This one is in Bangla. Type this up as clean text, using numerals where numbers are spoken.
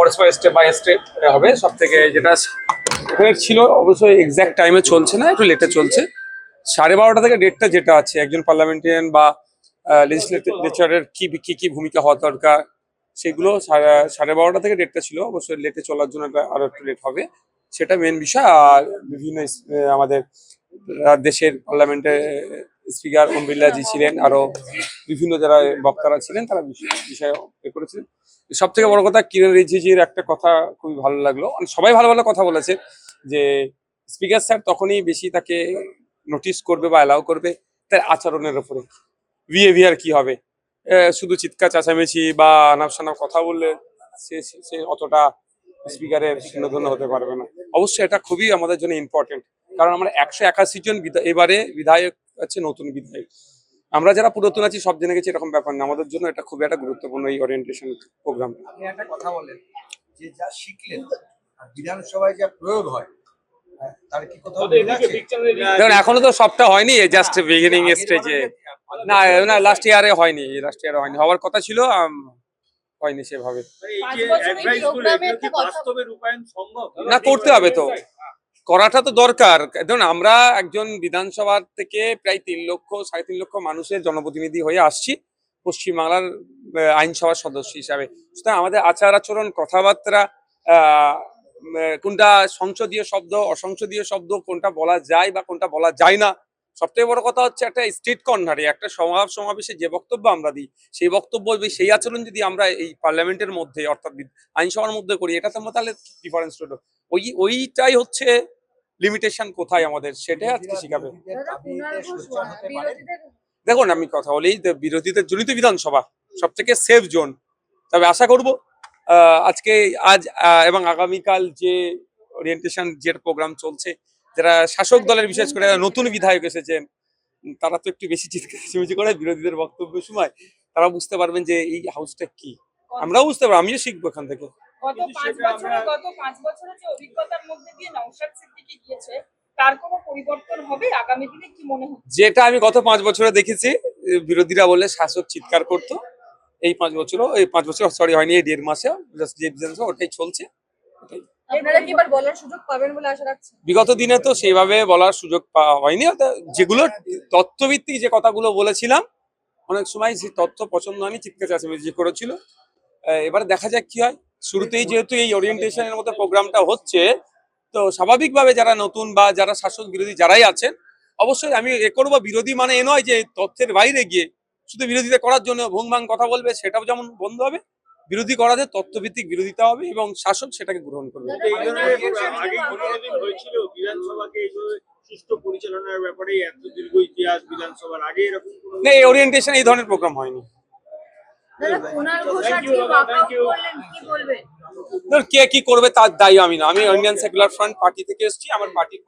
পরস্পর স্টেপ বাই স্টেপ হবে। সব থেকে যেটা এখানে ছিল অবশ্যই এক্সাক্ট টাইমে চলছে না, একটু লেটে চলছে। 12:30 থেকে 1:30 যেটা আছে একজন পার্লামেন্টারিয়ান বা লেজিসলেচারের কি ভূমিকা হওয়া দরকার সেগুলো 12:30 থেকে 1:30 ছিল। অবশ্যই লেটে চলার জন্য আরো একটু লেট হবে, সেটা মেন বিষয়। আর বিভিন্ন আমাদের দেশের পার্লামেন্টের স্পিকার ওম বিড়লাজি ছিলেন, আরো বিভিন্ন যারা বক্তারা ছিলেন তারা বিষয়ে করেছিলেন। সব থেকে বড় কথা কিরণ রিজিজুর একটা কথা খুবই ভালো লাগলো, সবাই ভালো ভালো কথা বলেছে যে স্পিকার স্যার তখনই বেশি তাকে নোটিস করবে বা অ্যালাউ করবে তার আচরণের উপরে, বিহেভিয়ার কি হবে। শুধু চিৎকার চেঁচামেচি বা আনাপ শনাপ কথা বললে সে অতটা স্পিকারের শূন্যধন্য হতে পারবে না। অবশ্যই এটা খুবই আমাদের জন্য ইম্পর্টেন্ট, কারণ আমরা 181 জন এবারে বিধায়ক আছে, নতুন বিধায়ক। আমরা যারা পুরাতন আছি সব জেনে গেছি এরকম ব্যাপার না, আমাদের জন্য এটা খুবই একটা গুরুত্বপূর্ণ এই ওরিয়েন্টেশন প্রোগ্রাম। আপনি একটা কথা বলেন যে যা শিখলেন আর বিধানসভায় যা প্রয়োগ হয় তার কি কোথাও দেখুন এখনো তো সবটা হয়নি, জাস্ট বিগিনিং স্টেজে। না না, লাস্ট ইয়ারে হয়নি, হওয়ার কথা ছিল, হয়নি সেভাবে। না, করতে হবে তো, করাটা তো দরকার। দেখুন আমরা একজন বিধানসভার থেকে প্রায় 3 লক্ষ 3.5 লক্ষ মানুষের জনপ্রতিনিধি হয়ে আসছি পশ্চিমবাংলার আইনসভার সদস্য হিসাবে। সুতরাং আমাদের আচার আচরণ, কথাবার্তা, কোনটা সংসদীয় শব্দ, অসংসদীয় শব্দ, কোনটা বলা যায় বা কোনটা বলা যায় না, সবথেকে বড় কথা হচ্ছে একটা স্ট্রিট কর্নারে একটা সমাবেশে যে বক্তব্য আমরা দিই, সেই বক্তব্য সেই আচরণ যদি আমরা এই পার্লামেন্টের মধ্যে অর্থাৎ আইনসভার মধ্যে করি, এটা তো তাহলে ডিফারেন্স হলো। ওইটাই হচ্ছে লিমিটেশন কোথায় আমাদের, সেটাই আজকে শিখাবে। দেখুন আমি কথা বলি, বিরোধীদের জনিত বিধানসভা সব থেকে সেফ জোন। তবে আশা করব আজ এবং আগামীকাল যে ওরিয়েন্টেশন যে প্রোগ্রাম চলছে, যারা শাসক দলের বিশেষ করে নতুন বিধায়ক এসেছেন তারা তো একটু বেশি চিৎকার করে বিরোধীদের বক্তব্যের সময়, তারা বুঝতে পারবেন যে এই হাউসটা কি। আমরাও বুঝতে পারবো, আমিও শিখবো এখান থেকে। গত 5 বছরের যে অভিজ্ঞতার মধ্যে দিয়ে নওশাদ সিদ্দিকী গিয়েছে, তার কোনো পরিবর্তন হবে আগামী দিনে কি মনে হচ্ছে? যেটা আমি গত 5 বছরে দেখেছি, বিরোধীরা বলে শাসক চিৎকার করতো, এই 5 বছর সরি হয়নি, এই 1.5 মাসে যে বিধানসভা ওটাই চলছে। আপনারা কি এবার বলার সুযোগ পাবেন বলে আশা রাখছেন? বিগত দিনে তো সেইভাবে বলার সুযোগ পাওয়া হয়নি, যেগুলো তথ্যভিত্তিক যে কথাগুলো বলেছিলাম অনেক সময় সেই তথ্য পছন্দ হয়নি, চিৎকার চেঁচামেচি করেছিল। এবারে দেখা যাক কি হয়। শুরুতেই যেহেতু এই ওরিয়েন্টেশনের মতো প্রোগ্রামটা হচ্ছে, তো স্বাভাবিকভাবে যারা নতুন বা যারা শাসক বিরোধী যারাই আছেন, অবশ্যই আমি করবো বিরোধী মানে এ নয় যে তথ্যের বাইরে গিয়ে শুধু বিরোধিতা করার জন্য ভুংভাং কথা বলবে, সেটাও যেমন বন্ধ হবে। বিরোধী করা যায় তথ্যভিত্তিক বিরোধিতা হবে এবং শাসক সেটাকে গ্রহণ করবে। পরিচালনার ব্যাপারে এত দীর্ঘ ইতিহাস বিধানসভার আগে এরকম না, এই ওরিয়েন্টেশন এই ধরনের প্রোগ্রাম হয়নি। কে কি করবে তার দায়ী আমি না, আমি ইন্ডিয়ান সেকুলার ফ্রন্ট পার্টি থেকে এসেছি, আমার পার্টির